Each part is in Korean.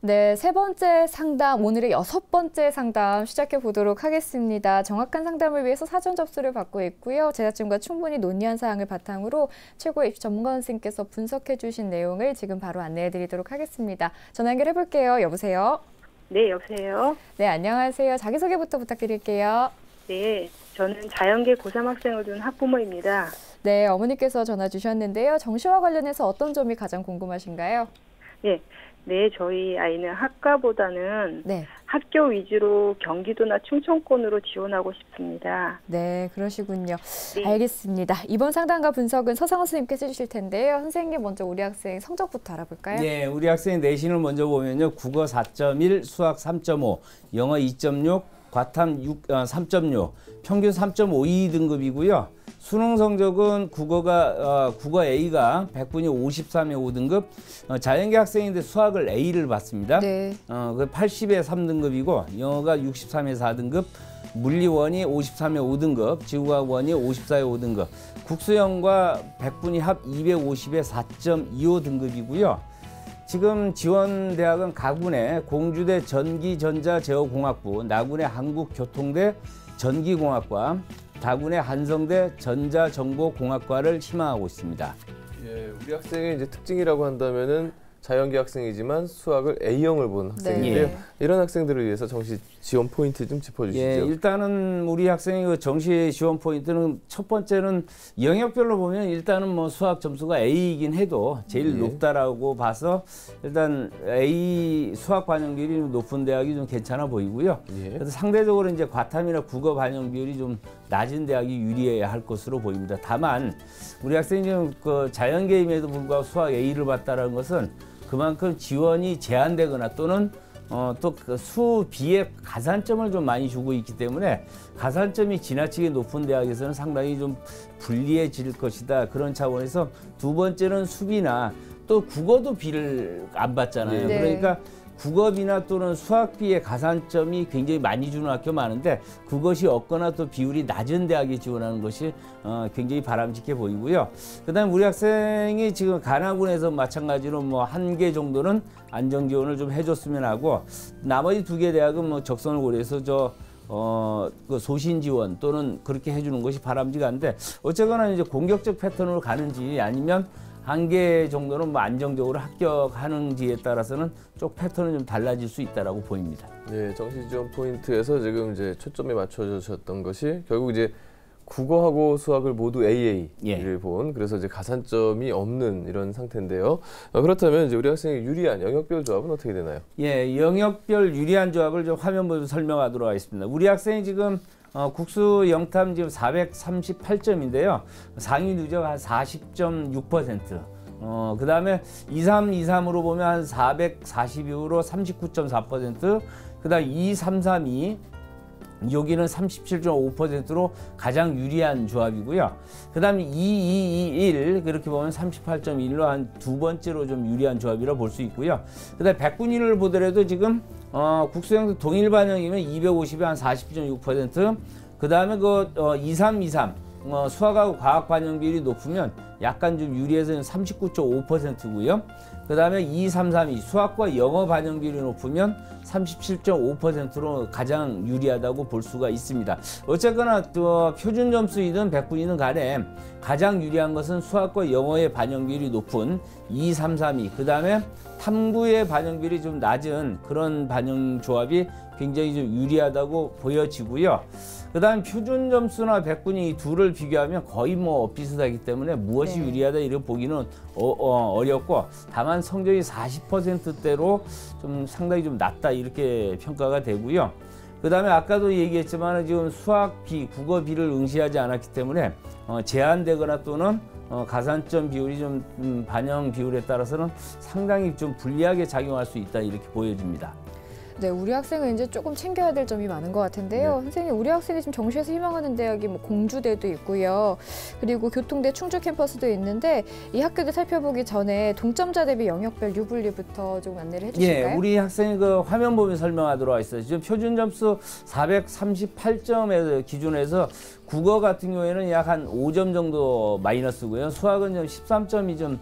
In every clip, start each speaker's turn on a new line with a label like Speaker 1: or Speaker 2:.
Speaker 1: 네, 세 번째 상담, 오늘의 여섯 번째 상담 시작해 보도록 하겠습니다. 정확한 상담을 위해서 사전 접수를 받고 있고요. 제작진과 충분히 논의한 사항을 바탕으로 최고의 입시 전문가 선생님께서 분석해 주신 내용을 지금 바로 안내해 드리도록 하겠습니다. 전화 연결해 볼게요. 여보세요?
Speaker 2: 네, 여보세요?
Speaker 1: 네, 안녕하세요. 자기소개부터 부탁드릴게요.
Speaker 2: 네, 저는 자연계 고3 학생을 둔 학부모입니다.
Speaker 1: 네, 어머니께서 전화 주셨는데요. 정시와 관련해서 어떤 점이 가장 궁금하신가요?
Speaker 2: 네, 저희 아이는 학과보다는
Speaker 1: 네.
Speaker 2: 학교 위주로 경기도나 충청권으로 지원하고 싶습니다.
Speaker 1: 네, 그러시군요.
Speaker 2: 네.
Speaker 1: 알겠습니다. 이번 상담과 분석은 서상원 선생님께서 해주실 텐데요. 선생님 먼저 우리 학생 성적부터 알아볼까요?
Speaker 3: 네, 우리 학생 내신을 먼저 보면요. 국어 4.1, 수학 3.5, 영어 2.6, 과탐 3.6, 평균 3.52 등급이고요. 수능 성적은 국어 A가 100분이 53에 5등급, 자연계 학생인데 수학을 A를 받습니다.
Speaker 1: 네.
Speaker 3: 그 80에 3등급이고 영어가 63에 4등급, 물리원이 53에 5등급, 지구과학 원이 54에 5등급, 국수영과 100분이 합 250에 4.25 등급이고요. 지금 지원 대학은 가군의 공주대 전기전자제어공학부, 나군의 한국교통대 전기공학과, 다군의 한성대 전자정보공학과를 희망하고 있습니다.
Speaker 4: 예, 우리 학생의 이제 특징이라고 한다면은 자연계 학생이지만 수학을 A형을 본 학생인데요.
Speaker 1: 네.
Speaker 4: 이런 학생들을 위해서 정시 지원 포인트 좀 짚어주시죠.
Speaker 3: 예, 일단은 우리 학생의 그 정시 지원 포인트는 첫 번째는 영역별로 보면 일단은 뭐 수학 점수가 A이긴 해도 제일 높다라고 봐서 일단 A 수학 반영 비율이 높은 대학이 좀 괜찮아 보이고요. 그래서 상대적으로 이제 과탐이나 국어 반영 비율이 좀 낮은 대학이 유리해야 할 것으로 보입니다. 다만 우리 학생이 지금 그 자연계임에도 불구하고 수학 A를 봤다는 것은 그만큼 지원이 제한되거나 또는 또 그 수비에 가산점을 좀 많이 주고 있기 때문에 가산점이 지나치게 높은 대학에서는 상당히 좀 불리해질 것이다. 그런 차원에서 두 번째는 수비나 또 국어도 비를 안 받잖아요.
Speaker 1: 네.
Speaker 3: 그러니까 국어비나 또는 수학비의 가산점이 굉장히 많이 주는 학교 많은데 그것이 없거나 또 비율이 낮은 대학에 지원하는 것이 굉장히 바람직해 보이고요. 그다음에 우리 학생이 지금 가나군에서 마찬가지로 뭐 한 개 정도는 안정 지원을 좀 해줬으면 하고 나머지 두 개 대학은 뭐 적성을 고려해서 그 소신 지원 또는 그렇게 해주는 것이 바람직한데 어쨌거나 이제 공격적 패턴으로 가는지 아니면 한 개 정도는 뭐 안정적으로 합격하는지에 따라서는 쪽 패턴은 좀 달라질 수 있다라고 보입니다.
Speaker 4: 예, 정시 지원 포인트에서 지금 이제 초점이 맞춰주셨던 것이 결국 이제 국어하고 수학을 모두 AA를 본 그래서 이제 가산점이 없는 이런 상태인데요. 그렇다면 이제 우리 학생의 유리한 영역별 조합은 어떻게 되나요? 예,
Speaker 3: 영역별 유리한 조합을 좀 화면 보면서 설명하도록 하겠습니다. 우리 학생이 지금 국수 영탐 지금 438점인데요. 상위 누적 한 40.6%. 그 다음에 2323으로 보면 한 442호로 39.4%. 그 다음 2332. 여기는 37.5%로 가장 유리한 조합이고요. 그 다음에 2221 그렇게 보면 38.1로 한 두 번째로 좀 유리한 조합이라 볼 수 있고요. 그 다음에 백분위를 보더라도 지금 국수형 동일 반영이면 250에 한 40.6%. 그 다음에 2323 수학하고 과학 반영 비율이 높으면 약간 좀 유리해서 39.5%고요. 그 다음에 2332 수학과 영어 반영 비율이 높으면 37.5%로 가장 유리하다고 볼 수가 있습니다. 어쨌거나 표준 점수이든 백분이든 간에 가장 유리한 것은 수학과 영어의 반영 비율이 높은 2332. 그 다음에 탐구의 반영 비율이 좀 낮은 그런 반영 조합이 굉장히 좀 유리하다고 보여지고요. 그 다음 표준 점수나 백분위 이 둘을 비교하면 거의 뭐 비슷하기 때문에 무엇이 유리하다 이렇게 보기는 어렵고 다만 성적이 40%대로 좀 상당히 좀 낮다 이렇게 평가가 되고요. 그 다음에 아까도 얘기했지만 지금 수학비, 국어비를 응시하지 않았기 때문에 제한되거나 또는 가산점 비율이 좀 반영 비율에 따라서는 상당히 좀 불리하게 작용할 수 있다 이렇게 보여집니다.
Speaker 1: 네, 우리 학생은 이제 조금 챙겨야 될 점이 많은 것 같은데요. 선생님, 우리 학생이 지금 정시에서 희망하는 대학이 뭐 공주대도 있고요. 그리고 교통대 충주 캠퍼스도 있는데 이 학교들 살펴보기 전에 동점자 대비 영역별 유불리부터 좀 안내를 해주실까요?
Speaker 3: 예, 우리 학생이 그 화면 보면 설명하도록 하겠습니다. 지금 표준 점수 438점에 기준에서 국어 같은 경우에는 약 한 5점 정도 마이너스고요. 수학은 좀 13점이 좀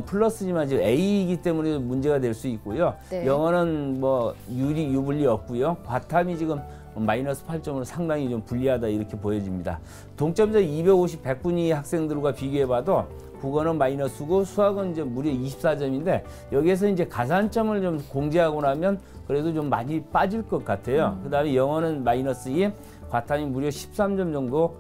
Speaker 3: 플러스지만 지금 A이기 때문에 문제가 될 수 있고요.
Speaker 1: 네.
Speaker 3: 영어는 뭐 유불리 없고요. 과탐이 지금 마이너스 8점으로 상당히 좀 불리하다 이렇게 보여집니다. 동점자 250, 100분위 학생들과 비교해봐도 국어는 마이너스고 수학은 이제 무려 24점인데 여기에서 이제 가산점을 좀 공제하고 나면 그래도 좀 많이 빠질 것 같아요. 그다음에 영어는 마이너스 2, 과탐이 무려 13점 정도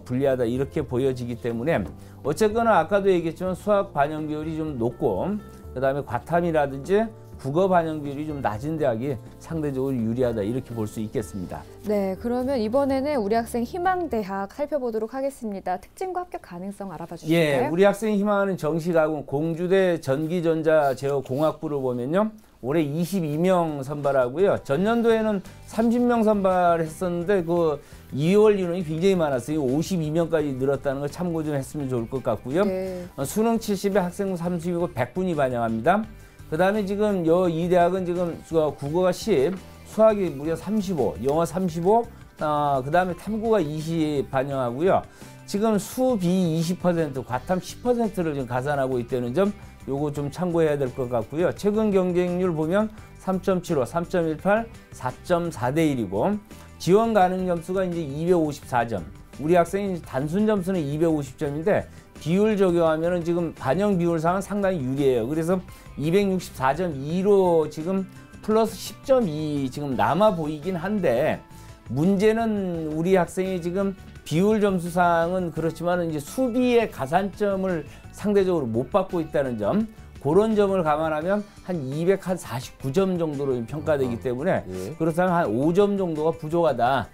Speaker 3: 불리하다 이렇게 보여지기 때문에 어쨌거나 아까도 얘기했지만 수학 반영 비율이 좀 높고 그다음에 과탐이라든지 국어 반영 비율이 좀 낮은 대학이 상대적으로 유리하다 이렇게 볼 수 있겠습니다.
Speaker 1: 네, 그러면 이번에는 우리 학생 희망대학 살펴보도록 하겠습니다. 특징과 합격 가능성 알아봐 주실까요?
Speaker 3: 예, 우리 학생이 희망하는 정시가공 공주대 전기전자제어공학부를 보면요. 올해 22명 선발하고요. 전년도에는 30명 선발했었는데 그 2월 인원이 굉장히 많았어요. 52명까지 늘었다는 걸 참고 좀 했으면 좋을 것 같고요.
Speaker 1: 네.
Speaker 3: 수능 70에 학생 30이고 100분이 반영합니다. 그 다음에 지금 이 대학은 지금 국어가 10, 수학이 무려 35, 영어 35, 그 다음에 탐구가 20 반영하고요. 지금 수비 20%, 과탐 10%를 지금 가산하고 있다는 점 요거 좀 참고해야 될 것 같고요. 최근 경쟁률 보면 3.75, 3.18, 4.4대 1이고 지원 가능 점수가 이제 254점. 우리 학생이 단순 점수는 250점인데 비율 적용하면은 지금 반영 비율상은 상당히 유리해요. 그래서 264.2로 지금 플러스 10.2 지금 남아 보이긴 한데 문제는 우리 학생이 지금 비율 점수상은 그렇지만 이제 수비의 가산점을 상대적으로 못 받고 있다는 점, 그런 점을 감안하면 한 249점 정도로 평가되기 때문에 그렇다면 한 5점 정도가 부족하다.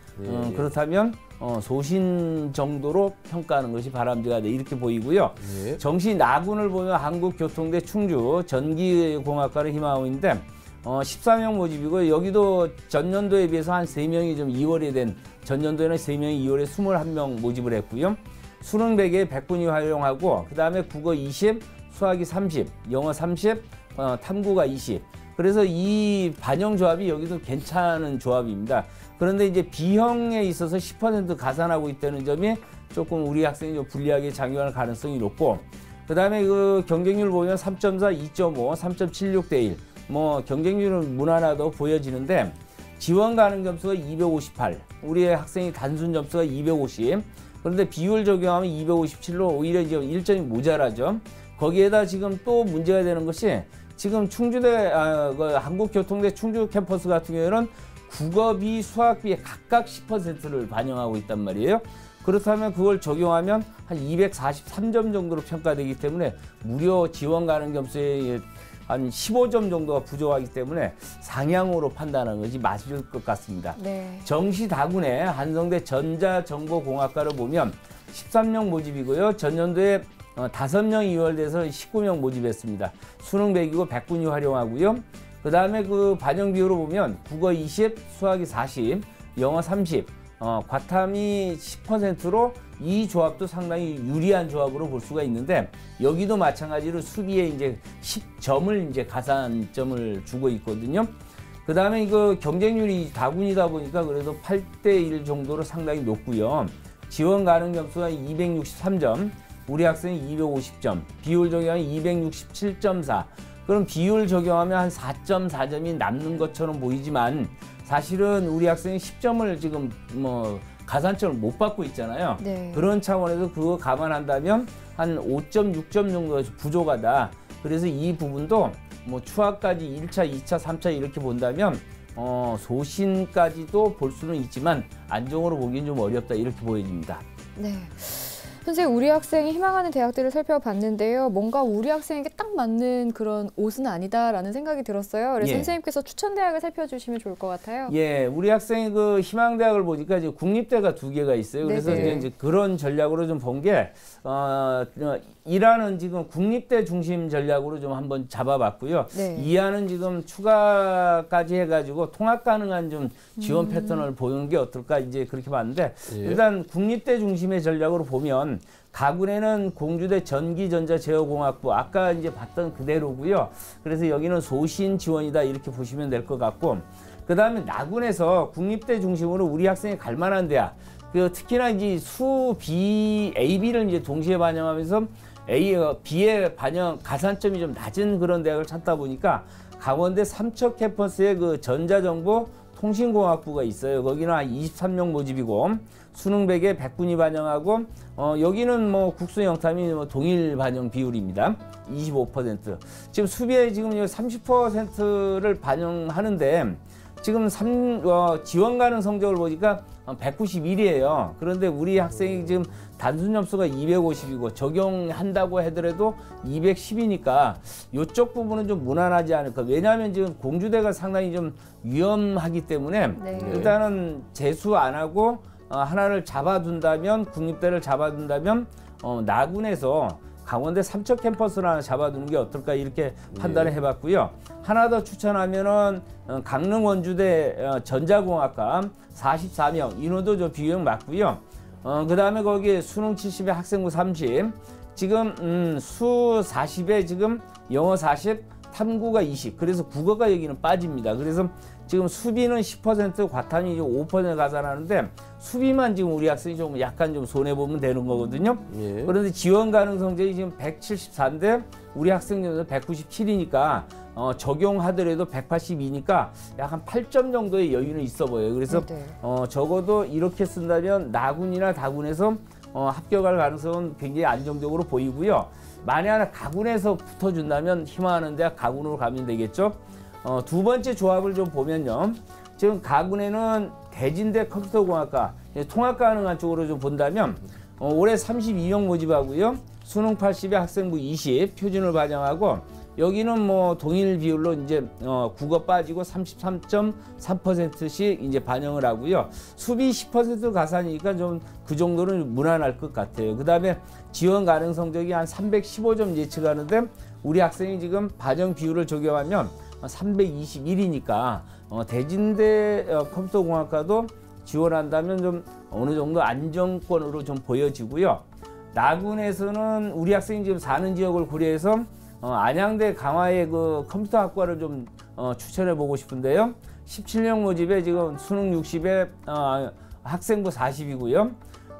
Speaker 3: 그렇다면 소신 정도로 평가하는 것이 바람직하다 이렇게 보이고요. 정시 나군을 보면 한국교통대 충주 전기공학과를 희망하고 있는데 14명 모집이고 여기도 전년도에 비해서 한 3명이 좀 2월에 된 전년도에는 3명이 2월에 21명 모집을 했고요. 수능 100에 100분위 활용하고 그 다음에 국어 20, 수학이 30, 영어 30, 탐구가 20. 그래서 이 반영 조합이 여기도 괜찮은 조합입니다. 그런데 이제 B형에 있어서 10% 가산하고 있다는 점이 조금 우리 학생이 좀 불리하게 작용할 가능성이 높고 그 다음에 그 경쟁률 보면 3.4, 2.5, 3.76대 1. 뭐 경쟁률은 무난하다고 보여지는데 지원 가능 점수가 258. 우리의 학생이 단순 점수가 250. 그런데 비율 적용하면 257로 오히려 이제 1점이 모자라죠. 거기에다 지금 또 문제가 되는 것이 지금 충주대 한국교통대 충주 캠퍼스 같은 경우에는 국어비, 수학비에 각각 10%를 반영하고 있단 말이에요. 그렇다면 그걸 적용하면 한 243점 정도로 평가되기 때문에 무려 지원 가능 점수의 한 15점 정도가 부족하기 때문에 상향으로 판단하는 것이 맞을 것 같습니다.
Speaker 1: 네.
Speaker 3: 정시 다군의 한성대 전자정보공학과를 보면 13명 모집이고요. 전년도에 5명이 2월돼서 19명 모집했습니다. 수능 100이고 100분위 활용하고요. 그 다음에 그 반영 비율을 보면 국어 20, 수학이 40, 영어 30, 과탐이 10%로 이 조합도 상당히 유리한 조합으로 볼 수가 있는데 여기도 마찬가지로 수비에 이제 10점을 이제 가산점을 주고 있거든요. 그 다음에 이거 경쟁률이 다군이다 보니까 그래도 8대 1 정도로 상당히 높고요. 지원 가능 점수가 263점, 우리 학생이 250점, 비율 적용하면 267.4. 그럼 비율 적용하면 한 4.4점이 남는 것처럼 보이지만 사실은 우리 학생이 10점을 지금 가산점을 못 받고 있잖아요.
Speaker 1: 네.
Speaker 3: 그런 차원에서 그거 감안한다면 한 5.6점 정도가 부족하다. 그래서 이 부분도 추하까지 1차, 2차, 3차 이렇게 본다면 소신까지도 볼 수는 있지만 안정으로 보기엔 좀 어렵다 이렇게 보여집니다.
Speaker 1: 네. 선생님, 우리 학생이 희망하는 대학들을 살펴봤는데요. 뭔가 우리 학생에게 딱 맞는 그런 옷은 아니다라는 생각이 들었어요. 그래서 선생님께서 추천 대학을 살펴주시면 좋을 것 같아요.
Speaker 3: 예, 우리 학생이 그 희망대학을 보니까 이제 국립대가 2개가 있어요. 그래서 이제 그런 전략으로 좀 본 게 일하는 지금 국립대 중심 전략으로 좀 한번 잡아봤고요.
Speaker 1: 네.
Speaker 3: 2하는 지금 추가까지 해가지고 통합 가능한 좀 지원 패턴을 보는 게 어떨까 이제 그렇게 봤는데 일단 국립대 중심의 전략으로 보면 가군에는 공주대 전기전자제어공학부 아까 이제 봤던 그대로고요. 그래서 여기는 소신 지원이다 이렇게 보시면 될 것 같고 그 다음에 나군에서 국립대 중심으로 우리 학생이 갈 만한 대학 특히나 이제 수, B, A, B를 이제 동시에 반영하면서 B의 반영 가산점이 좀 낮은 그런 대학을 찾다 보니까 강원대 삼척 캠퍼스에 그 전자정보 통신공학부가 있어요. 거기는 한 23명 모집이고 수능 100에 100분이 반영하고 여기는 뭐 국수 영탐이 뭐 동일 반영 비율입니다. 25%. 지금 수비에 지금 30%를 반영하는데 지금 지원 가능 성적을 보니까 191이에요. 그런데 우리 학생이 지금 단순 점수가 250이고 적용한다고 하더라도 210이니까 이쪽 부분은 좀 무난하지 않을까. 왜냐하면 지금 공주대가 상당히 좀 위험하기 때문에
Speaker 1: 네.
Speaker 3: 일단은 재수 안 하고 하나를 잡아둔다면 국립대를 잡아둔다면 나군에서 강원대 삼척 캠퍼스를 하나 잡아두는 게 어떨까 이렇게 판단을 해봤고요. 하나 더 추천하면은 강릉 원주대 전자공학과 44명 인원도 좀 비용 맞고요. 그 다음에 거기 수능 70에 학생부 30, 지금 수 40에 지금 영어 40, 탐구가 20. 그래서 국어가 여기는 빠집니다. 그래서 지금 수비는 10%, 과탐이 5% 가산하는데 수비만 지금 우리 학생이 좀 약간 좀 손해 보면 되는 거거든요.
Speaker 4: 예.
Speaker 3: 그런데 지원 가능 성적이 지금 174인데 우리 학생 중에서 197이니까 적용하더라도 182니까 약 한 8점 정도의 여유는 있어 보여요. 그래서
Speaker 1: 네.
Speaker 3: 적어도 이렇게 쓴다면 나군이나 다군에서 합격할 가능성은 굉장히 안정적으로 보이고요. 만약 가군에서 붙어준다면 희망하는 대학 가군으로 가면 되겠죠. 두 번째 조합을 좀 보면요. 지금 가군에는 대진대 컴퓨터공학과, 통합 가능한 쪽으로 좀 본다면 올해 32명 모집하고요. 수능 80에 학생부 20 표준을 반영하고 여기는 뭐 동일 비율로 이제 국어 빠지고 33.3%씩 이제 반영을 하고요. 수비 10% 가산이니까 좀 그 정도는 무난할 것 같아요. 그 다음에 지원 가능 성적이 한 315점 예측하는데 우리 학생이 지금 반영 비율을 적용하면 321이니까 대진대 컴퓨터공학과도 지원한다면 좀 어느 정도 안정권으로 좀 보여지고요. 나군에서는 우리 학생이 지금 사는 지역을 고려해서 안양대 강화의 그 컴퓨터학과를 좀 추천해 보고 싶은데요. 17명 모집에 지금 수능 60에 학생부 40이고요.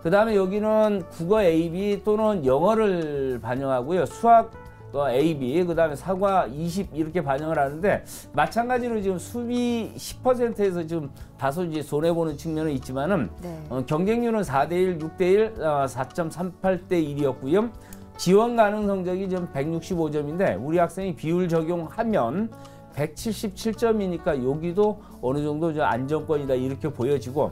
Speaker 3: 그 다음에 여기는 국어 AB 또는 영어를 반영하고요. 수학 AB, 그 다음에 사과 20 이렇게 반영을 하는데 마찬가지로 지금 수비 10%에서 지금 다소 이제 손해보는 측면은 있지만은
Speaker 1: 네.
Speaker 3: 경쟁률은 4대1, 6대1, 4.38대 1이었고요. 지원 가능 성적이 좀 165점인데 우리 학생이 비율 적용하면 177점이니까 여기도 어느 정도 좀 안정권이다 이렇게 보여지고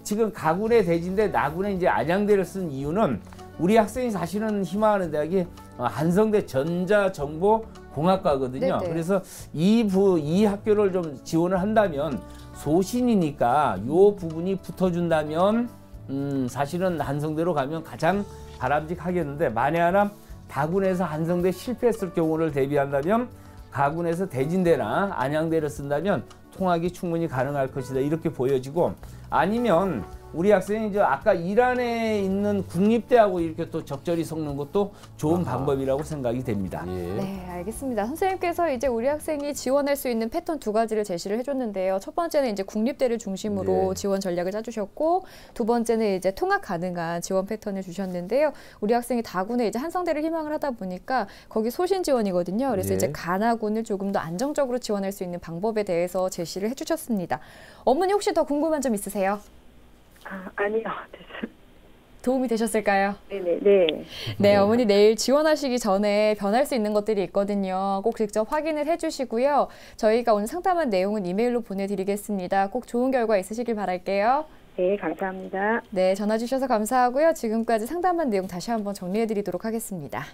Speaker 3: 지금 가군의 대진대 나군의 이제 안양대를 쓴 이유는 우리 학생이 사실은 희망하는 대학이 한성대 전자정보공학과거든요.
Speaker 1: 네네.
Speaker 3: 그래서 이 학교를 좀 지원을 한다면 소신이니까 요 부분이 붙어준다면 사실은 한성대로 가면 가장 바람직하겠는데 만에 하나 다군에서 한성대 실패했을 경우를 대비한다면 가군에서 대진대나 안양대를 쓴다면 통학이 충분히 가능할 것이다 이렇게 보여지고 아니면 우리 학생이 이제 아까 일안에 있는 국립대하고 이렇게 또 적절히 섞는 것도 좋은 방법이라고 생각이 됩니다.
Speaker 4: 예.
Speaker 1: 네, 알겠습니다. 선생님께서 이제 우리 학생이 지원할 수 있는 패턴 두 가지를 제시를 해줬는데요. 첫 번째는 이제 국립대를 중심으로
Speaker 4: 예.
Speaker 1: 지원 전략을 짜주셨고, 두 번째는 이제 통합 가능한 지원 패턴을 주셨는데요. 우리 학생이 다군에 이제 한성대를 희망을 하다 보니까 거기 소신 지원이거든요. 그래서
Speaker 4: 예.
Speaker 1: 이제 가나군을 조금 더 안정적으로 지원할 수 있는 방법에 대해서 제시를 해주셨습니다. 어머니 혹시 더 궁금한 점 있으세요?
Speaker 2: 아니요.
Speaker 1: 도움이 되셨을까요?
Speaker 2: 네네.
Speaker 1: 네, 어머니 내일 지원하시기 전에 변할 수 있는 것들이 있거든요. 꼭 직접 확인을 해주시고요. 저희가 오늘 상담한 내용은 이메일로 보내드리겠습니다. 꼭 좋은 결과 있으시길 바랄게요.
Speaker 2: 네, 감사합니다.
Speaker 1: 네, 전화 주셔서 감사하고요. 지금까지 상담한 내용 다시 한번 정리해드리도록 하겠습니다.